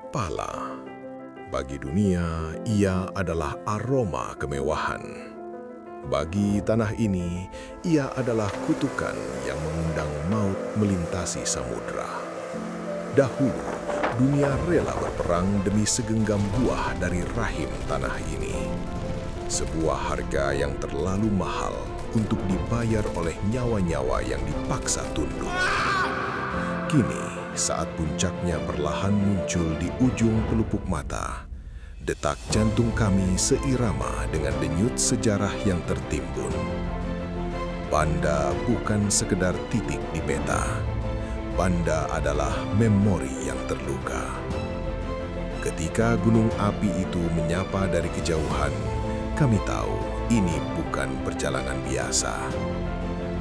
Pala. Bagi dunia, ia adalah aroma kemewahan. Bagi tanah ini, ia adalah kutukan yang mengundang maut melintasi samudra. Dahulu, dunia rela berperang demi segenggam buah dari rahim tanah ini. Sebuah harga yang terlalu mahal untuk dibayar oleh nyawa-nyawa yang dipaksa tunduk. Kini, saat puncaknya perlahan muncul di ujung pelupuk mata, detak jantung kami seirama dengan denyut sejarah yang tertimbun. Banda bukan sekedar titik di peta. Banda adalah memori yang terluka. Ketika gunung api itu menyapa dari kejauhan, kami tahu ini bukan perjalanan biasa.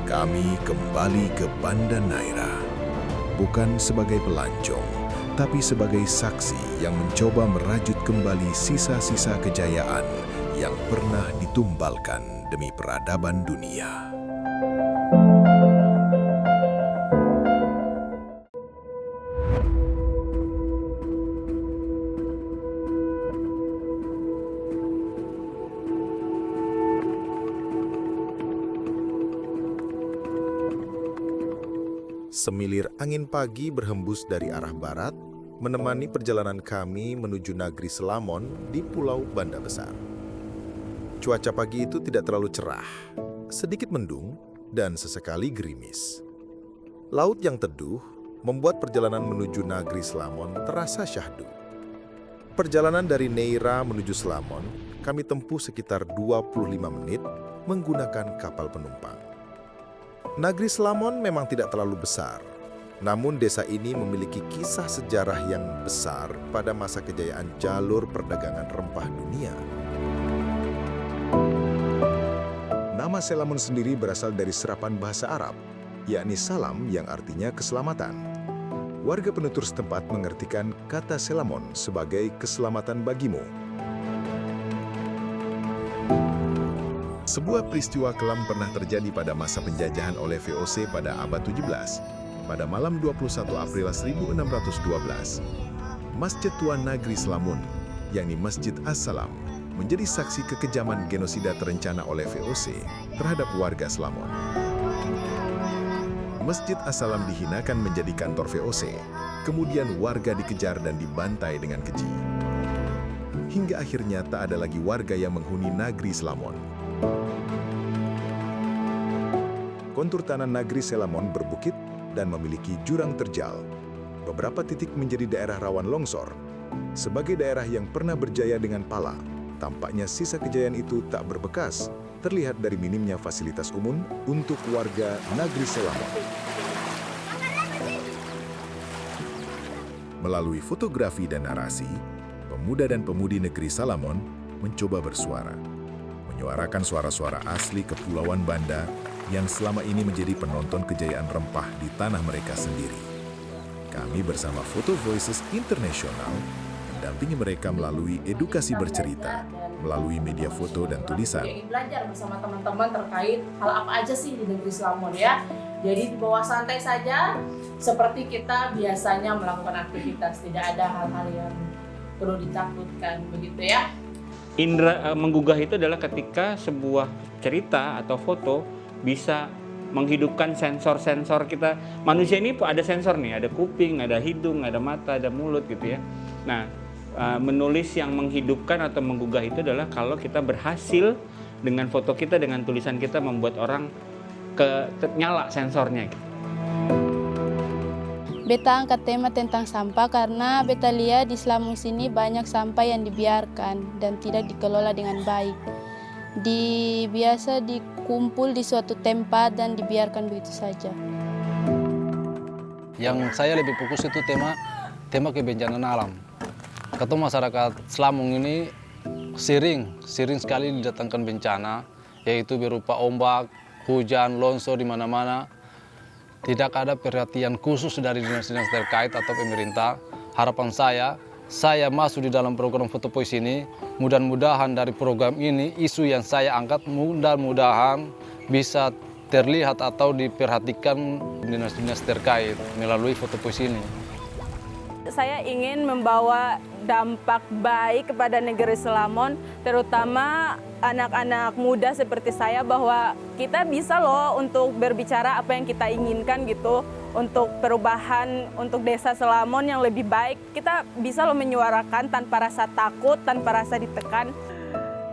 Kami kembali ke Banda Naira. Bukan sebagai pelancong, tapi sebagai saksi yang mencoba merajut kembali sisa-sisa kejayaan yang pernah ditumbalkan demi peradaban dunia. Semilir angin pagi berhembus dari arah barat, menemani perjalanan kami menuju Negeri Selamon di Pulau Banda Besar. Cuaca pagi itu tidak terlalu cerah, sedikit mendung, dan sesekali gerimis. Laut yang teduh membuat perjalanan menuju Negeri Selamon terasa syahdu. Perjalanan dari Neira menuju Selamon, kami tempuh sekitar 25 menit menggunakan kapal penumpang. Negeri Selamon memang tidak terlalu besar, namun desa ini memiliki kisah sejarah yang besar pada masa kejayaan jalur perdagangan rempah dunia. Nama Selamon sendiri berasal dari serapan bahasa Arab, yakni salam yang artinya keselamatan. Warga penutur setempat mengartikan kata Selamon sebagai keselamatan bagimu. Sebuah peristiwa kelam pernah terjadi pada masa penjajahan oleh VOC pada abad 17. Pada malam 21 April 1612, Masjid Tua Negeri Selamon, yakni Masjid As-Salam, menjadi saksi kekejaman genosida terencana oleh VOC terhadap warga Selamon. Masjid As-Salam dihinakan menjadi kantor VOC, kemudian warga dikejar dan dibantai dengan keji. Hingga akhirnya tak ada lagi warga yang menghuni Negeri Selamon. Kontur tanah Negeri Selamon berbukit dan memiliki jurang terjal. Beberapa titik menjadi daerah rawan longsor. Sebagai daerah yang pernah berjaya dengan pala, tampaknya sisa kejayaan itu tak berbekas, terlihat dari minimnya fasilitas umum untuk warga Negeri Selamon. Melalui fotografi dan narasi, pemuda dan pemudi negeri Selamon mencoba bersuara, menyuarakan suara-suara asli Kepulauan Banda yang selama ini menjadi penonton kejayaan rempah di tanah mereka sendiri. Kami bersama Photo Voices International mendampingi mereka melalui edukasi bercerita, melalui media foto dan tulisan. Belajar bersama teman-teman terkait hal apa aja sih di negeri Selamon ya. Jadi dibawa santai saja, seperti kita biasanya melakukan aktivitas, tidak ada hal-hal yang perlu ditakutkan, begitu ya. Indra menggugah itu adalah ketika sebuah cerita atau foto bisa menghidupkan sensor-sensor kita. Manusia ini ada sensor nih, ada kuping, ada hidung, ada mata, ada mulut gitu ya. Nah, menulis yang menghidupkan atau menggugah itu adalah kalau kita berhasil dengan foto kita, dengan tulisan kita membuat orang nyala sensornya gitu. Beta angkat tema tentang sampah karena beta lihat di Selamon sini banyak sampah yang dibiarkan dan tidak dikelola dengan baik. Biasa dikumpul di suatu tempat dan dibiarkan begitu saja. Yang saya lebih fokus itu tema kebencanaan alam. Ketemu masyarakat Selamon ini sering sekali didatangkan bencana, yaitu berupa ombak, hujan, longsor di mana-mana. Tidak ada perhatian khusus dari dinas-dinas terkait atau pemerintah. Harapan saya masuk di dalam program Foto Voice ini, mudah-mudahan dari program ini isu yang saya angkat mudah-mudahan bisa terlihat atau diperhatikan dinas-dinas terkait melalui Foto Voice ini. saya ingin membawa dampak baik kepada negeri Selamon, terutama anak-anak muda seperti saya, bahwa kita bisa loh untuk berbicara apa yang kita inginkan gitu, untuk perubahan untuk desa Selamon yang lebih baik. Kita bisa loh menyuarakan tanpa rasa takut, tanpa rasa ditekan.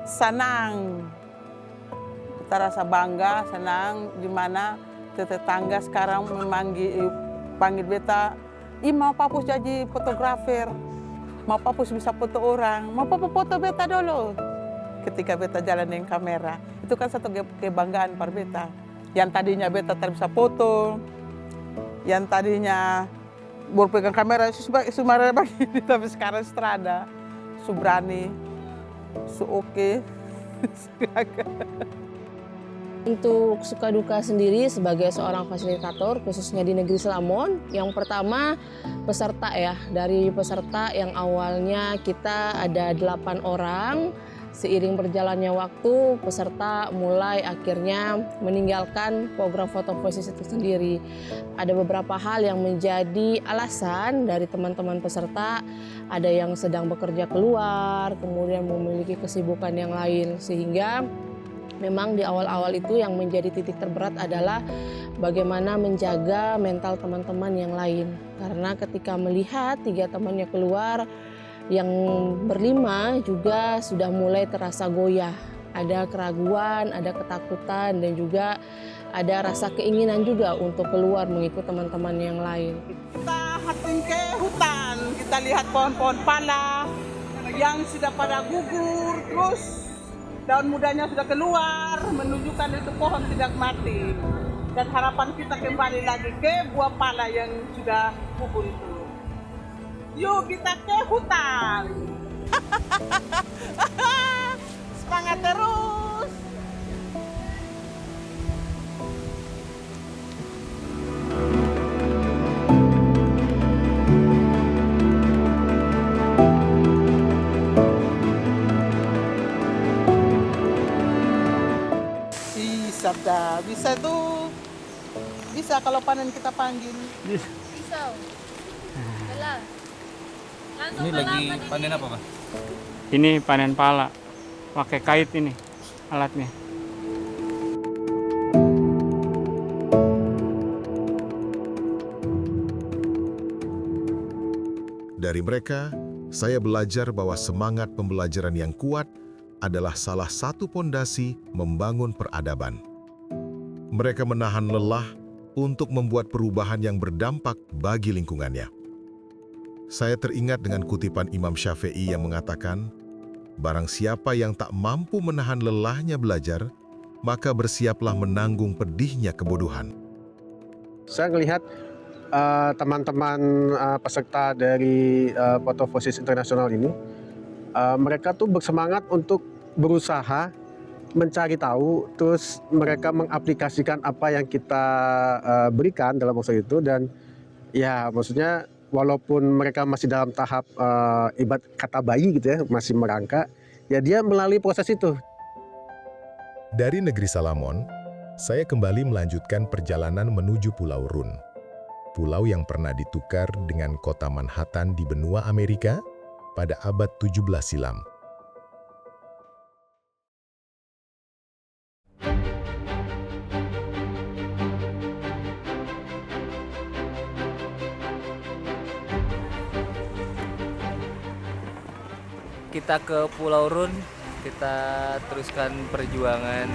Senang, kita rasa bangga, senang di mana tetangga sekarang panggil beta, mau papus jadi fotografer, mau papus bisa foto orang, mau papus foto beta dulu. Ketika beta jalan dengan kamera, itu kan satu kebanggaan par beta. Yang tadinya beta tak bisa foto, yang tadinya berpegang kamera, semara begini, tapi sekarang strada, berani, oke. Untuk suka duka sendiri sebagai seorang fasilitator khususnya di negeri Selamon, yang pertama peserta ya, dari peserta yang awalnya kita ada 8 orang, seiring berjalannya waktu peserta mulai akhirnya meninggalkan program fotofosis itu sendiri. Ada beberapa hal yang menjadi alasan dari teman-teman peserta, ada yang sedang bekerja keluar, kemudian memiliki kesibukan yang lain, sehingga memang di awal-awal itu yang menjadi titik terberat adalah bagaimana menjaga mental teman-teman yang lain. Karena ketika melihat 3 temannya keluar, yang berlima juga sudah mulai terasa goyah. Ada keraguan, ada ketakutan, dan juga ada rasa keinginan juga untuk keluar mengikut teman-teman yang lain. Kita hatin ke hutan, kita lihat pohon-pohon pala yang sudah pada gugur, terus daun mudanya sudah keluar, menunjukkan itu pohon tidak mati. Dan harapan kita kembali lagi ke buah pala yang sudah gugur itu. Yuk kita ke hutan. Semangat terus. Sabda, bisa tuh, bisa kalau panen kita panggil. Bisa. Belah. Ini lagi panen apa, Pak? Ini panen pala, pakai kait ini alatnya. Dari mereka, saya belajar bahwa semangat pembelajaran yang kuat adalah salah satu pondasi membangun peradaban. Mereka menahan lelah untuk membuat perubahan yang berdampak bagi lingkungannya. Saya teringat dengan kutipan Imam Syafi'i yang mengatakan, "Barang siapa yang tak mampu menahan lelahnya belajar, maka bersiaplah menanggung pedihnya kebodohan." Saya melihat teman-teman peserta dari Fotofosis Internasional ini, mereka tuh bersemangat untuk berusaha mencari tahu, terus mereka mengaplikasikan apa yang kita berikan dalam waktu itu. Dan ya maksudnya walaupun mereka masih dalam tahap ibarat kata bayi gitu ya, masih merangkak, ya dia melalui proses itu. Dari negeri Salamon, saya kembali melanjutkan perjalanan menuju Pulau Run. Pulau yang pernah ditukar dengan kota Manhattan di benua Amerika pada abad 17 silam. Kita ke Pulau Run, kita teruskan perjuangan.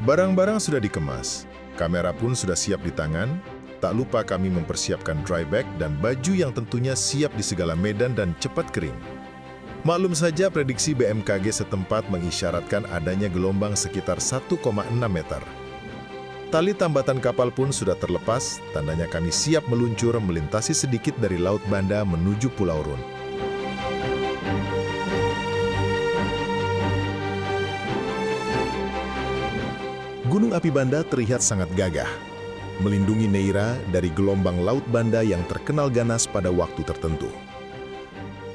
Barang-barang sudah dikemas, kamera pun sudah siap di tangan. Tak lupa kami mempersiapkan dry bag dan baju yang tentunya siap di segala medan dan cepat kering. Maklum saja prediksi BMKG setempat mengisyaratkan adanya gelombang sekitar 1,6 meter. Tali tambatan kapal pun sudah terlepas, tandanya kami siap meluncur melintasi sedikit dari Laut Banda menuju Pulau Run. Gunung Api Banda terlihat sangat gagah, melindungi Neira dari gelombang Laut Banda yang terkenal ganas pada waktu tertentu.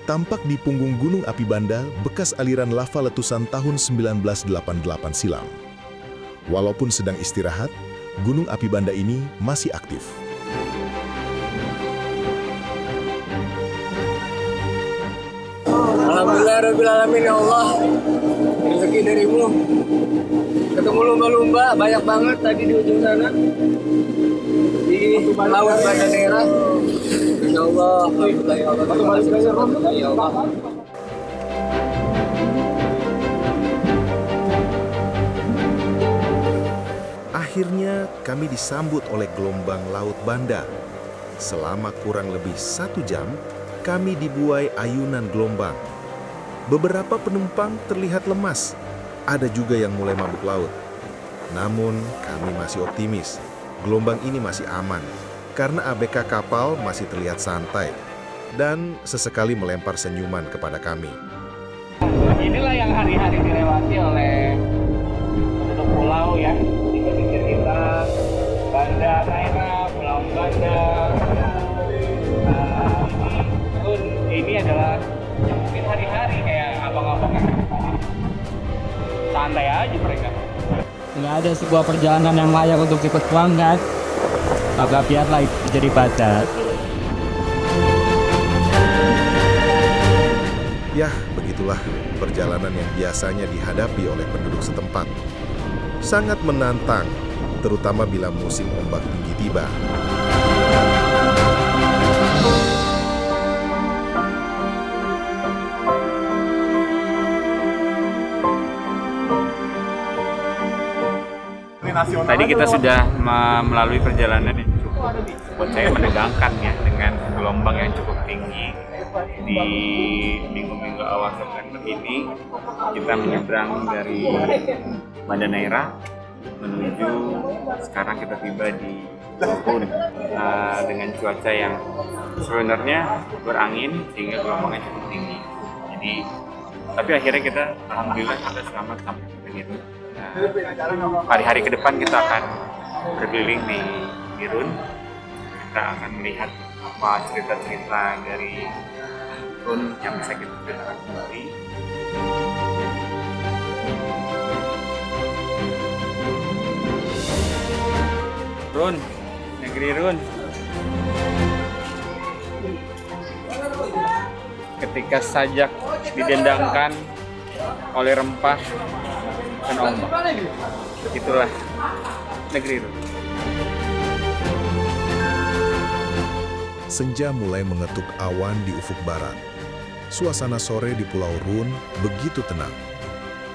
Tampak di punggung Gunung Api Banda bekas aliran lava letusan tahun 1988 silam. Walaupun sedang istirahat, Gunung Api Banda ini masih aktif. Alhamdulillahirabbil alamin ya Allah. Rezeki darimu. Ketemu lumba-lumba banyak banget tadi di ujung sana. Di laut Banda Neira. Ya Allah, alhamdulillah ya Allah. Ya Allah. Akhirnya kami disambut oleh gelombang Laut Banda. Selama kurang lebih 1 jam, kami dibuai ayunan gelombang. Beberapa penumpang terlihat lemas, ada juga yang mulai mabuk laut. Namun kami masih optimis, gelombang ini masih aman, karena ABK kapal masih terlihat santai, dan sesekali melempar senyuman kepada kami. Inilah yang hari-hari dilewati oleh penduduk pulau ya, di pesisir kita, Banda Neira, Pulau Banda. Ini adalah mungkin hari-hari kayak abang-abang kan, santai aja mereka. Nggak ada sebuah perjalanan yang layak untuk ikut pelanggan. Maka biarlah itu jadi batas. Yah, begitulah perjalanan yang biasanya dihadapi oleh penduduk setempat. Sangat menantang, terutama bila musim ombak tinggi tiba. Tadi kita sudah melalui perjalanan yang cukup buat saya menegangkan ya, dengan gelombang yang cukup tinggi. Di minggu-minggu awal September ini kita menyeberang dari Banda Neira menuju sekarang kita tiba di Pulau dengan cuaca yang sebenarnya berangin sehingga gelombangnya cukup tinggi. Jadi tapi akhirnya kita alhamdulillah sudah selamat sampai begitu. Hari-hari ke depan kita akan berkeliling di Run. Kita akan melihat apa cerita-cerita dari Run yang bisa kita ceritakan kembali. Run, negeri Run. Ketika sajak didendangkan oleh rempah dan ombak, itulah negeri Run. Senja mulai mengetuk awan di ufuk barat. Suasana sore di Pulau Run begitu tenang.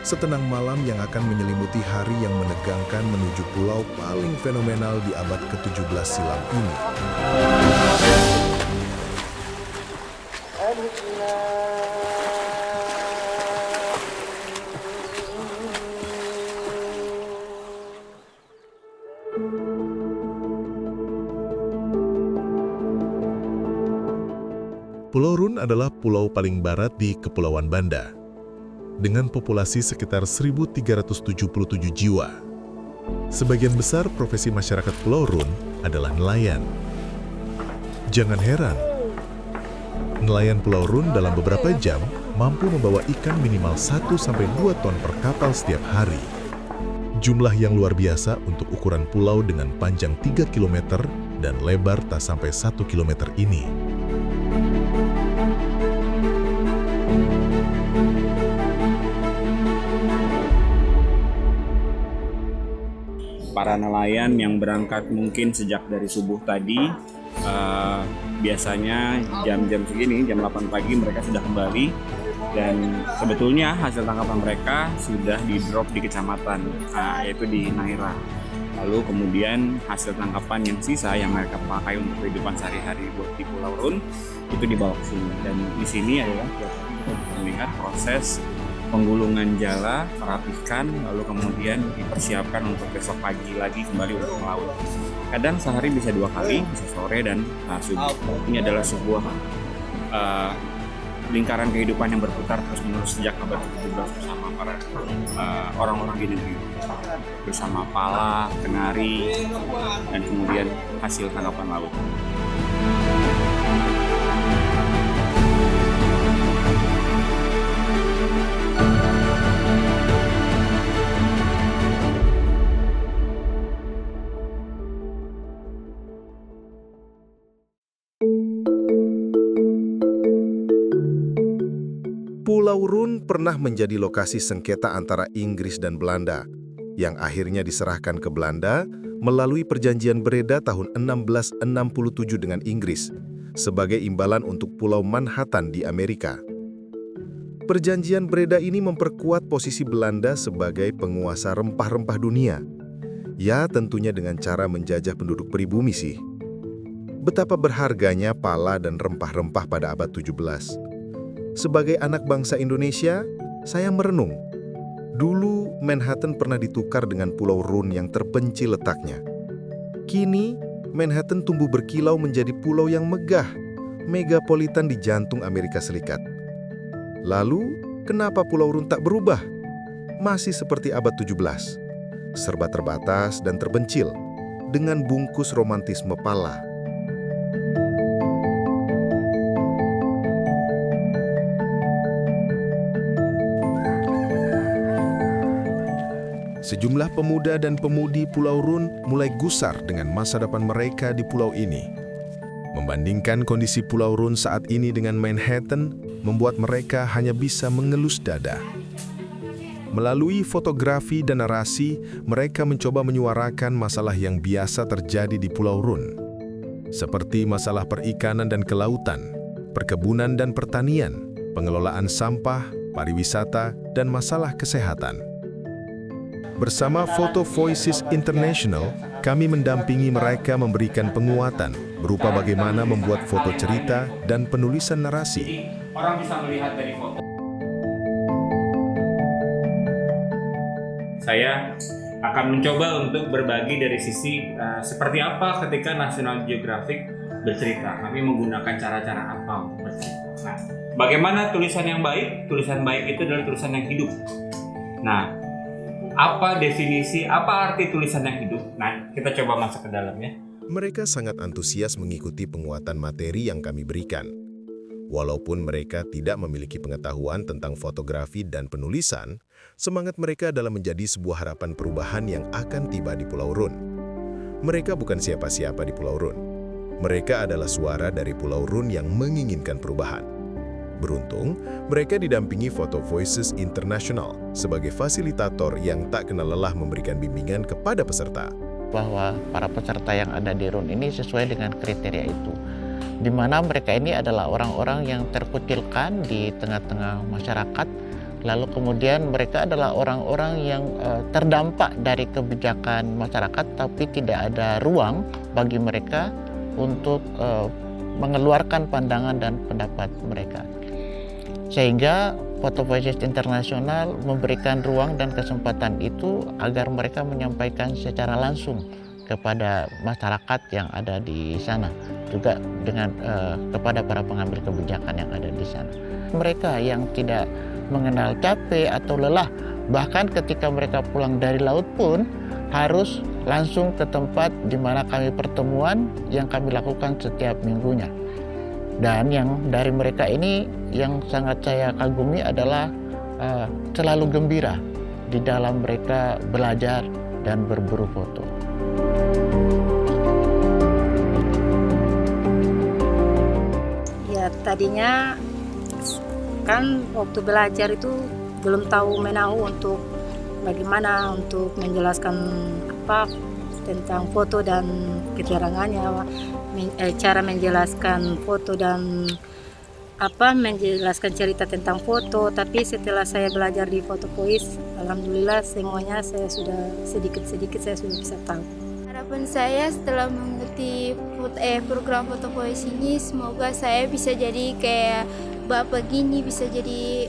Setenang malam yang akan menyelimuti hari yang menegangkan menuju pulau paling fenomenal di abad ke-17 silam ini. Pulau Run adalah pulau paling barat di Kepulauan Banda, dengan populasi sekitar 1.377 jiwa. Sebagian besar profesi masyarakat Pulau Run adalah nelayan. Jangan heran, nelayan Pulau Run dalam beberapa jam mampu membawa ikan minimal 1-2 ton per kapal setiap hari. Jumlah yang luar biasa untuk ukuran pulau dengan panjang 3 km dan lebar tak sampai 1 km ini. Para nelayan yang berangkat mungkin sejak dari subuh tadi, biasanya jam-jam segini, jam 8 pagi mereka sudah kembali, dan sebetulnya hasil tangkapan mereka sudah di-drop di kecamatan, yaitu di Neira. Lalu kemudian hasil tangkapan yang sisa yang mereka pakai untuk kehidupan sehari-hari buat di Pulau Run itu dibawa ke sini. Dan di sini adalah kita bisa melihat proses penggulungan jala, merapikan, lalu kemudian dipersiapkan untuk besok pagi lagi kembali untuk melaut. Kadang sehari bisa 2 kali, bisa sore dan subuh. Ini adalah sebuah lingkaran kehidupan yang berputar terus-menerus sejak abad ke-17 bersama para orang-orang di negeri. Bersama pala, kenari, dan kemudian hasil tangkapan laut. Pulau Run pernah menjadi lokasi sengketa antara Inggris dan Belanda, yang akhirnya diserahkan ke Belanda melalui Perjanjian Breda tahun 1667 dengan Inggris, sebagai imbalan untuk Pulau Manhattan di Amerika. Perjanjian Breda ini memperkuat posisi Belanda sebagai penguasa rempah-rempah dunia. Ya, tentunya dengan cara menjajah penduduk pribumi sih. Betapa berharganya pala dan rempah-rempah pada abad 17. Sebagai anak bangsa Indonesia, saya merenung. Dulu Manhattan pernah ditukar dengan Pulau Run yang terpencil letaknya. Kini, Manhattan tumbuh berkilau menjadi pulau yang megah, megapolitan di jantung Amerika Serikat. Lalu, kenapa Pulau Run tak berubah? Masih seperti abad 17, serba terbatas dan terpencil, dengan bungkus romantisme pala. Sejumlah pemuda dan pemudi Pulau Run mulai gusar dengan masa depan mereka di pulau ini. Membandingkan kondisi Pulau Run saat ini dengan Manhattan, membuat mereka hanya bisa mengelus dada. Melalui fotografi dan narasi, mereka mencoba menyuarakan masalah yang biasa terjadi di Pulau Run, seperti masalah perikanan dan kelautan, perkebunan dan pertanian, pengelolaan sampah, pariwisata, dan masalah kesehatan. Bersama Photo Voices International, kami mendampingi mereka memberikan penguatan berupa bagaimana membuat foto cerita dan penulisan narasi. Orang bisa melihat dari foto. Saya akan mencoba untuk berbagi dari sisi seperti apa ketika National Geographic bercerita. Kami menggunakan cara-cara apa untuk bercerita. Nah, bagaimana tulisan yang baik? Tulisan baik itu adalah tulisan yang hidup. Nah, apa definisi, apa arti tulisan yang hidup? Nah, kita coba masuk ke dalamnya. Mereka sangat antusias mengikuti penguatan materi yang kami berikan. Walaupun mereka tidak memiliki pengetahuan tentang fotografi dan penulisan, semangat mereka adalah menjadi sebuah harapan perubahan yang akan tiba di Pulau Run. Mereka bukan siapa-siapa di Pulau Run. Mereka adalah suara dari Pulau Run yang menginginkan perubahan. Beruntung, mereka didampingi Photo Voices International sebagai fasilitator yang tak kenal lelah memberikan bimbingan kepada peserta. Bahwa para peserta yang ada di RUN ini sesuai dengan kriteria itu, di mana mereka ini adalah orang-orang yang terkucilkan di tengah-tengah masyarakat, lalu kemudian mereka adalah orang-orang yang terdampak dari kebijakan masyarakat, tapi tidak ada ruang bagi mereka untuk mengeluarkan pandangan dan pendapat mereka. Sehingga Photo Voices International memberikan ruang dan kesempatan itu agar mereka menyampaikan secara langsung kepada masyarakat yang ada di sana, juga dengan kepada para pengambil kebijakan yang ada di sana. Mereka yang tidak mengenal capek atau lelah, bahkan ketika mereka pulang dari laut pun harus langsung ke tempat di mana kami pertemuan yang kami lakukan setiap minggunya. Dan yang dari mereka ini yang sangat saya kagumi adalah selalu gembira di dalam mereka belajar dan berburu foto. Ya, tadinya kan waktu belajar itu belum tahu menahu untuk bagaimana untuk menjelaskan apa tentang foto dan keterangannya, cara menjelaskan foto dan apa menjelaskan cerita tentang foto. Tapi setelah saya belajar di Photo Voice, alhamdulillah semuanya saya sudah sedikit-sedikit saya sudah bisa tahu. Harapan saya setelah mengikuti program Photo Voice ini, semoga saya bisa jadi kayak Bapak gini, bisa jadi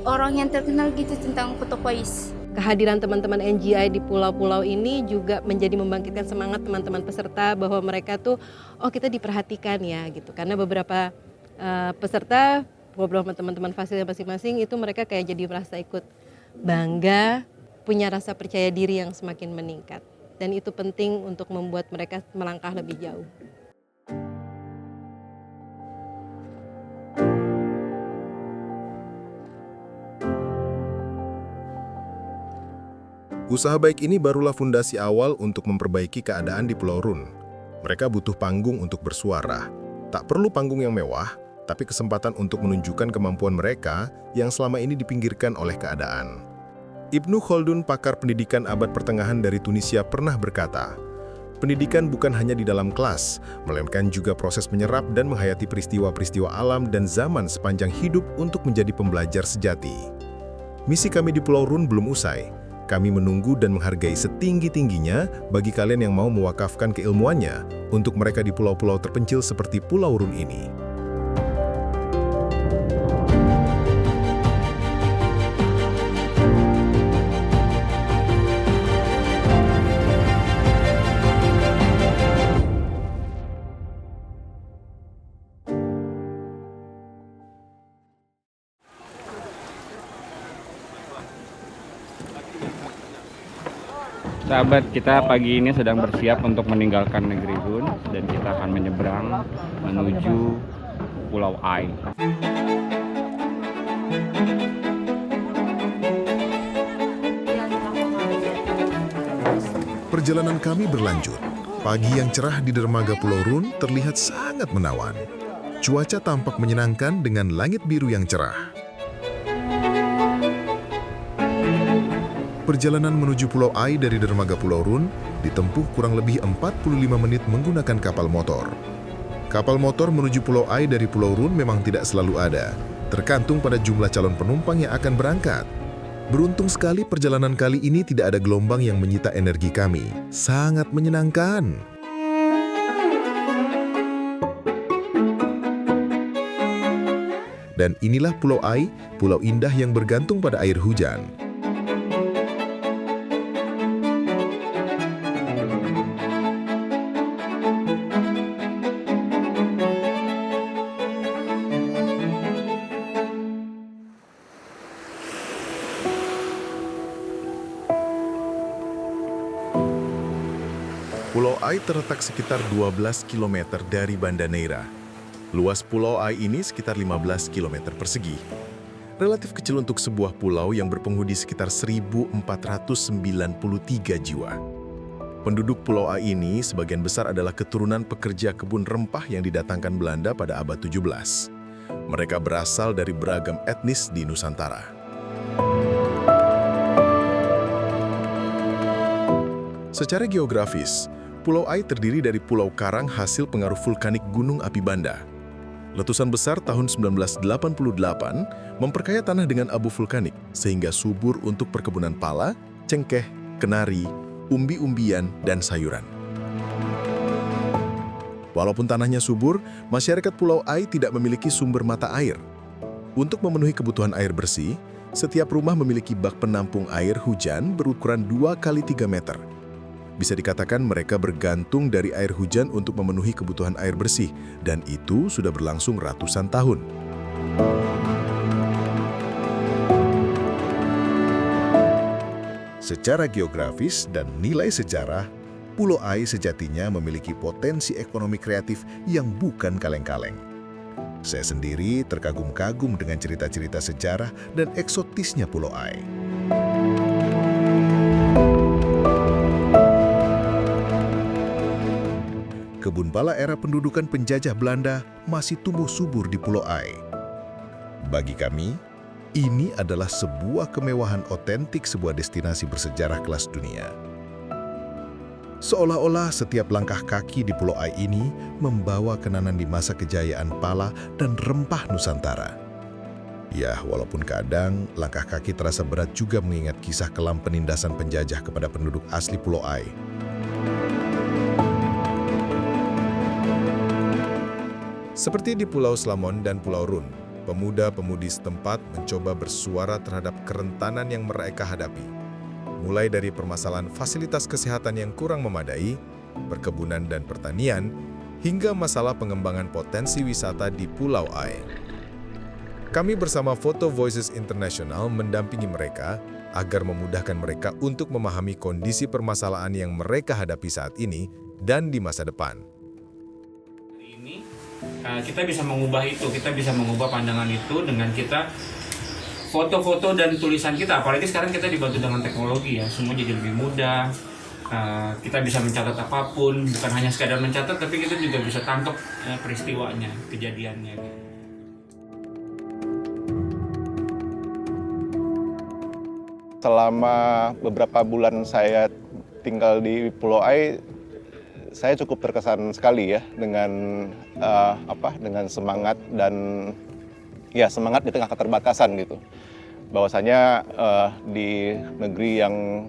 orang yang terkenal gitu tentang Photo Voice. Kehadiran teman-teman NGI di pulau-pulau ini juga menjadi membangkitkan semangat teman-teman peserta bahwa mereka tuh, oh kita diperhatikan ya gitu. Karena beberapa peserta ngobrol sama teman-teman fasilitas masing-masing itu mereka kayak jadi merasa ikut bangga, punya rasa percaya diri yang semakin meningkat. Dan itu penting untuk membuat mereka melangkah lebih jauh. Usaha baik ini barulah fondasi awal untuk memperbaiki keadaan di Pulau Run. Mereka butuh panggung untuk bersuara. Tak perlu panggung yang mewah, tapi kesempatan untuk menunjukkan kemampuan mereka yang selama ini dipinggirkan oleh keadaan. Ibnu Khaldun, pakar pendidikan abad pertengahan dari Tunisia, pernah berkata, pendidikan bukan hanya di dalam kelas, melainkan juga proses menyerap dan menghayati peristiwa-peristiwa alam dan zaman sepanjang hidup untuk menjadi pembelajar sejati. Misi kami di Pulau Rune belum usai. Kami menunggu dan menghargai setinggi-tingginya bagi kalian yang mau mewakafkan keilmuannya untuk mereka di pulau-pulau terpencil seperti Pulau Rune ini. Sahabat, kita pagi ini sedang bersiap untuk meninggalkan negeri Rune dan kita akan menyeberang menuju Pulau Ai. Perjalanan kami berlanjut. Pagi yang cerah di dermaga Pulau Rune terlihat sangat menawan. Cuaca tampak menyenangkan dengan langit biru yang cerah. Perjalanan menuju Pulau Ai dari dermaga Pulau Rune ditempuh kurang lebih 45 menit menggunakan kapal motor. Kapal motor menuju Pulau Ai dari Pulau Rune memang tidak selalu ada, tergantung pada jumlah calon penumpang yang akan berangkat. Beruntung sekali perjalanan kali ini tidak ada gelombang yang menyita energi kami. Sangat menyenangkan. Dan inilah Pulau Ai, pulau indah yang bergantung pada air hujan. Pulau Ai terletak sekitar 12 km dari Banda Neira. Luas Pulau Ai ini sekitar 15 km persegi. Relatif kecil untuk sebuah pulau yang berpenghuni sekitar 1.493 jiwa. Penduduk Pulau Ai ini sebagian besar adalah keturunan pekerja kebun rempah yang didatangkan Belanda pada abad 17. Mereka berasal dari beragam etnis di Nusantara. Secara geografis, Pulau Ai terdiri dari pulau karang hasil pengaruh vulkanik Gunung Api Banda. Letusan besar tahun 1988 memperkaya tanah dengan abu vulkanik sehingga subur untuk perkebunan pala, cengkeh, kenari, umbi-umbian, dan sayuran. Walaupun tanahnya subur, masyarakat Pulau Ai tidak memiliki sumber mata air. Untuk memenuhi kebutuhan air bersih, setiap rumah memiliki bak penampung air hujan berukuran 2 x 3 meter. Bisa dikatakan mereka bergantung dari air hujan untuk memenuhi kebutuhan air bersih, dan itu sudah berlangsung ratusan tahun. Secara geografis dan nilai sejarah, Pulau Ai sejatinya memiliki potensi ekonomi kreatif yang bukan kaleng-kaleng. Saya sendiri terkagum-kagum dengan cerita-cerita sejarah dan eksotisnya Pulau Ai. Kebun pala era pendudukan penjajah Belanda masih tumbuh subur di Pulau Ai. Bagi kami, ini adalah sebuah kemewahan otentik sebuah destinasi bersejarah kelas dunia. Seolah-olah setiap langkah kaki di Pulau Ai ini membawa kenangan di masa kejayaan pala dan rempah Nusantara. Ya, walaupun kadang langkah kaki terasa berat juga mengingat kisah kelam penindasan penjajah kepada penduduk asli Pulau Ai. Seperti di Pulau Slamon dan Pulau Rune, pemuda-pemudi setempat mencoba bersuara terhadap kerentanan yang mereka hadapi. Mulai dari permasalahan fasilitas kesehatan yang kurang memadai, perkebunan dan pertanian, hingga masalah pengembangan potensi wisata di Pulau Ai. Kami bersama Photo Voices International mendampingi mereka agar memudahkan mereka untuk memahami kondisi permasalahan yang mereka hadapi saat ini dan di masa depan. Kita bisa mengubah itu, kita bisa mengubah pandangan itu dengan kita foto-foto dan tulisan kita. Apalagi sekarang kita dibantu dengan teknologi ya, semua jadi lebih mudah. Kita bisa mencatat apapun, bukan hanya sekadar mencatat, tapi kita juga bisa tangkap peristiwanya, kejadiannya. selama beberapa bulan saya tinggal di Pulau Ai, saya cukup terkesan sekali ya dengan dengan semangat dan ya semangat di tengah keterbatasan gitu. Bahwasanya di negeri yang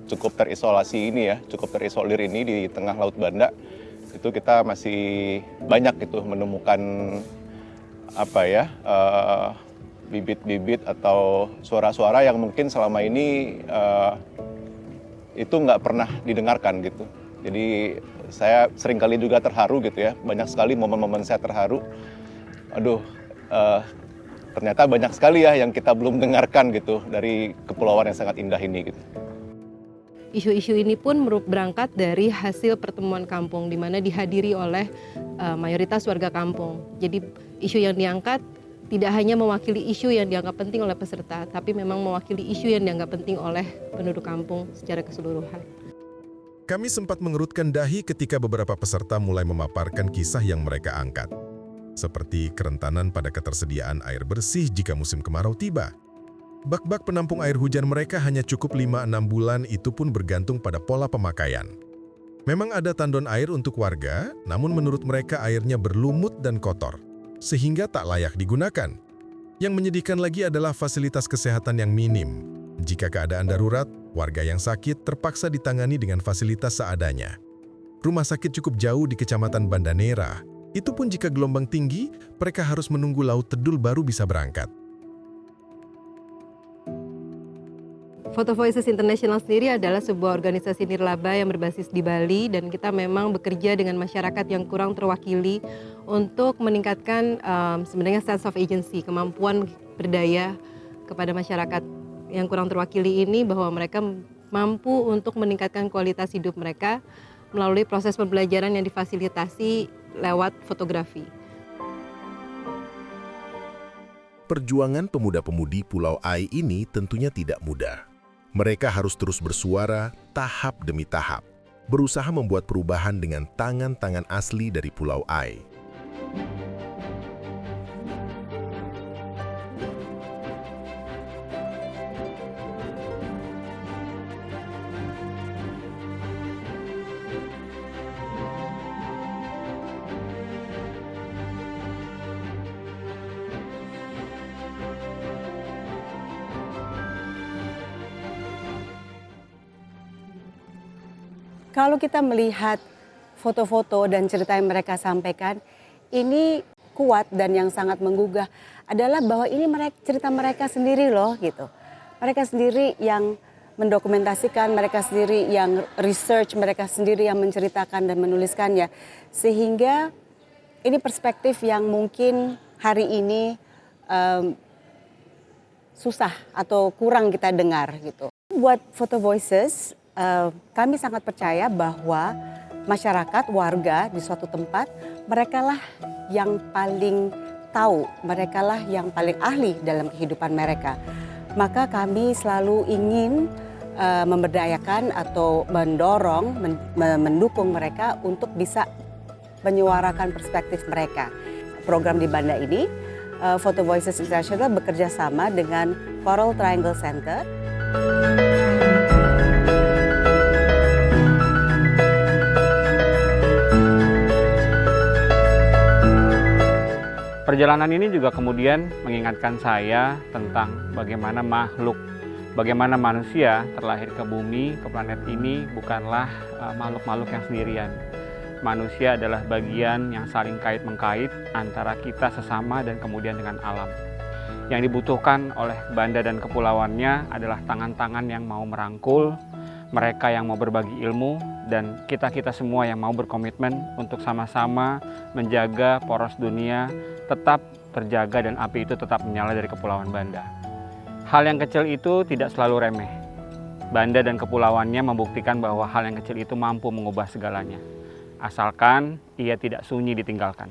cukup terisolasi ini ya, cukup terisolir ini di tengah Laut Banda, itu kita masih banyak gitu menemukan bibit-bibit atau suara-suara yang mungkin selama ini itu nggak pernah didengarkan gitu. Jadi saya seringkali juga terharu gitu ya, banyak sekali momen-momen saya terharu. Ternyata banyak sekali ya yang kita belum dengarkan gitu dari kepulauan yang sangat indah ini gitu. Isu-isu ini pun berangkat dari hasil pertemuan kampung di mana dihadiri oleh mayoritas warga kampung. Jadi isu yang diangkat tidak hanya mewakili isu yang dianggap penting oleh peserta, tapi memang mewakili isu yang dianggap penting oleh penduduk kampung secara keseluruhan. Kami sempat mengerutkan dahi ketika beberapa peserta mulai memaparkan kisah yang mereka angkat. Seperti kerentanan pada ketersediaan air bersih jika musim kemarau tiba. Bak-bak penampung air hujan mereka hanya cukup 5-6 bulan, itu pun bergantung pada pola pemakaian. Memang ada tandon air untuk warga, namun menurut mereka airnya berlumut dan kotor, sehingga tak layak digunakan. Yang menyedihkan lagi adalah fasilitas kesehatan yang minim. Jika keadaan darurat, warga yang sakit terpaksa ditangani dengan fasilitas seadanya. Rumah sakit cukup jauh di Kecamatan Banda Neira. Itu pun jika gelombang tinggi, mereka harus menunggu laut Tedul baru bisa berangkat. Photo Voices International sendiri adalah sebuah organisasi nirlaba yang berbasis di Bali, dan kita memang bekerja dengan masyarakat yang kurang terwakili untuk meningkatkan sebenarnya sense of agency, kemampuan berdaya kepada masyarakat yang kurang terwakili ini, bahwa mereka mampu untuk meningkatkan kualitas hidup mereka melalui proses pembelajaran yang difasilitasi lewat fotografi. Perjuangan pemuda-pemudi Pulau Ai ini tentunya tidak mudah. Mereka harus terus bersuara tahap demi tahap, berusaha membuat perubahan dengan tangan-tangan asli dari Pulau Ai. Kalau kita melihat foto-foto dan cerita yang mereka sampaikan, ini kuat dan yang sangat menggugah adalah bahwa ini cerita mereka sendiri loh gitu. Mereka sendiri yang mendokumentasikan, mereka sendiri yang research, mereka sendiri yang menceritakan dan menuliskannya. Sehingga ini perspektif yang mungkin hari ini susah atau kurang kita dengar gitu. Buat Photo Voices, kami sangat percaya bahwa masyarakat, warga di suatu tempat, merekalah yang paling tahu, merekalah yang paling ahli dalam kehidupan mereka. Maka kami selalu ingin memberdayakan atau mendorong, mendukung mereka untuk bisa menyuarakan perspektif mereka. Program di Banda ini, Photo Voices International bekerja sama dengan Coral Triangle Center. Perjalanan ini juga kemudian mengingatkan saya tentang bagaimana manusia terlahir ke bumi, ke planet ini bukanlah makhluk-makhluk yang sendirian. Manusia adalah bagian yang saling kait-mengkait antara kita sesama dan kemudian dengan alam. Yang dibutuhkan oleh Banda dan kepulauannya adalah tangan-tangan yang mau merangkul, mereka yang mau berbagi ilmu, dan kita-kita semua yang mau berkomitmen untuk sama-sama menjaga poros dunia tetap terjaga dan api itu tetap menyala dari Kepulauan Banda. Hal yang kecil itu tidak selalu remeh. Banda dan kepulauannya membuktikan bahwa hal yang kecil itu mampu mengubah segalanya. Asalkan ia tidak sunyi ditinggalkan.